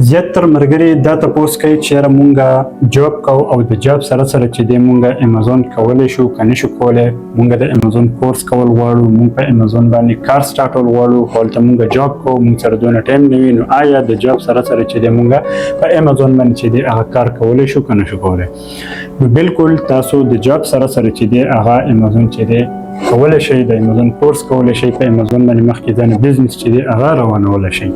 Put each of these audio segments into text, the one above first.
زیاتره ملګري دا تپوس کوي چې یاره مونږ جاب کوو او د جاب سره سره چې دی مونږ امازون کولی شو که نشو کولی. مونږ د امازون کورس کول غواړو، مونږ په امازون باندې کار سټارټول غواړو، خو هلته مونږ جاب کوو، مونږ سره دونه ټایم نه وي. نو آیا د جاب سره سره چې دی مونږ په امازون باندې چې دی هغه کار کولی شو که نشو کولی؟ نو بالکل تاسو د جاب سره سره چې دی هغه امازون چې دی کولی شئ، د امازون کورس کولی شئ، په امازون باندې مخکې ځان بزنس چې دی هغه روانولی شئ.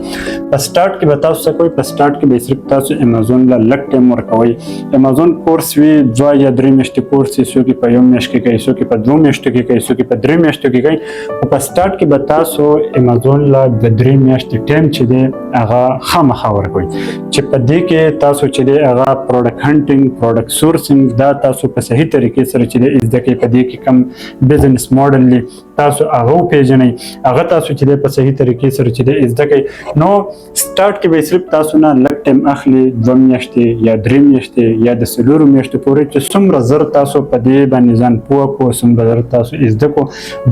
په سټارټ کې به تاسو څه کوئ؟ په سټارټ کې به صرف تاسو امازون له لږ ټایم ورکوئ. امازون کورس وي 2 یا 3 میاشتې کورس وي، څوک یې په 1 میاشت کې کوي، څوک یې په 2 میاشتو کې کوي، څوک یې په 3 میاشتو کې کوي. خو په سټارټ کې به تاسو امازون له د 3 میاشتې ټایم چې دی هغه خامخا ورکوئ، چې په دې کې تاسو چې دی هغه پروډکټ هنټینګ، پروډکټ سورسینګ دا تاسو په صحیح طریقې سره چې دی زده کوئ. په دې کې کم بزنس موډل دی تاسو هغه وپېژنئ، هغه تاسو چې دی په صحیح طریقې سره چې دی زده کوئ. نو سټارټ کې به صرف تاسو نه لږ ټایم اخلي، 2 میاشتې یا 3 میاشتې یا د 4 میاشتو پورې، چې څومره زر تاسو په دې باندې ځان پوه کړو، څومره زر تاسو زده کړو،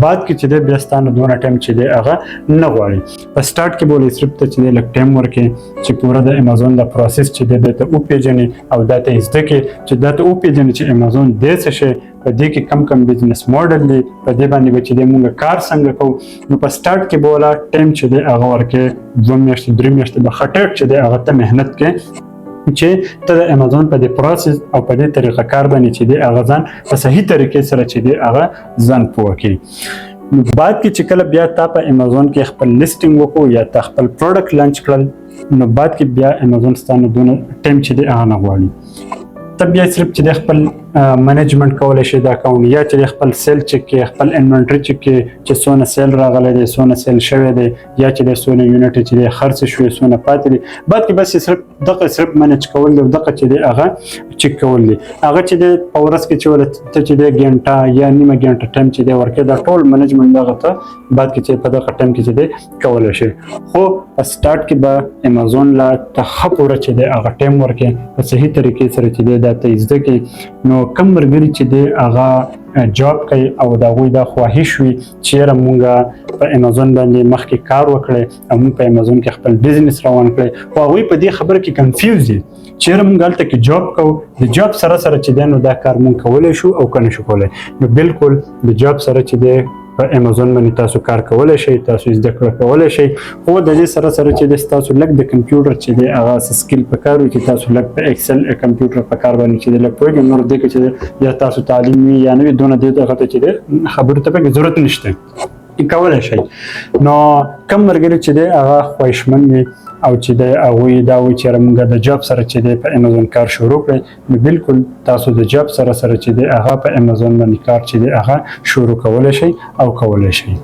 بعد کې چې دی بیا ستانه دونه ټایم چې دی هغه نه غواړي. په سټارټ کې به صرف ته چې دی لږ ټایم ورکړي چې پوره د امازون د پروسس چې دی ته وپېژني او دا ته زده کړي، چې دا ته وپېژني چې امازون دی څه شی، په دې کې کم کم بزنس موډل دی، په دې باندې به چې دی مونږ کار څنګه کوو. نو په سټارټ کې به ولا ټایم چې دی هغه ورکړي، 2 میاشتې 3 میاشتې به خټک چې دی هغه ته محنت کوي چې ته د امازون په دې پروسس او په دې طریقه کار باندې چې دی هغه ځان په صحیح طریقې سره چې دی هغه ځان پوه کړي. نو بعد کې چې کله بیا تا په امازون کې خپل لیسټینګ وکړو یا تا خپل پروډکټ لانچ کړل، نو بعد کې بیا امازون ستانه دونه ټایم چې دی هغه نه غواړي. ته بیا صرف چې د خپل منیجمنت کولی شي د اکاونټ، یا چې د خپل سیل چک کې، خپل انوینټری چک کې چې څونه سیل راغلی دی، څونه سیل شوی دی، یا چې د څونه یونټ چې د خرڅ شوی، څونه پاتې دي. بعد کې بس صرف دغه صرف منیج کول دی، دغه چې دی هغه چک کول دی. هغه چې د په ورځ کې چې ولته چې د غنټه یا نیمه غنټه ټایم چې دی ورکړي، دا ټول منیجمنت دغه ته بعد کې چې په دغه ټایم کې چې دی کولی شي. خو په سټارټ کې به امازون لا ته ښه پوره چې دی هغه ټایم ورکړي، په صحیح طریقې سره چې دی دا ته زده کړي. نو کم ملګري چې دی هغه جاب کوي او د هغوی دا خواهش وي چې یاره مونږ په امازون باندې مخکې کار وکړی او مونږ په امازون کې خپل بزنس روان کړی، خو هغوی په دې خبره کې کنفیوز دي چې یاره مونږ هلته کې جاب کوو، د جاب سره سره چې دی نو دا کار مونږ کولی شو او که نه شو کولی. نو بالکل د جاب سره چې دی په امازون باندې تاسو کار کولی شئ، تاسو زده کړه کولی شئ. خو د دې سره سره چې دی تاسو لږ د کمپیوټر چې دی هغه سکیل پکار وي، چې تاسو لږ په ایکسل کمپیوټر په کار باندې چې دی لږ پوهېږئ. نور دې کې چې دی یا تاسو تعلیم وي یا نه وي، دونه دې هغه ته چې دی خبرو ته پکې ضرورت نشته، کولی شئ. نو کم ملګري چې دی هغه خواهشمند وي او چې دی هغوی دا وایي چې یاره مونږ د جاب سره چې دی په امازون کار شروع کړئ، نو بالکل تاسو د جاب سره سره چې دی هغه په امازون باندې کار چې دی هغه شروع کولی شئ او کولی شئ.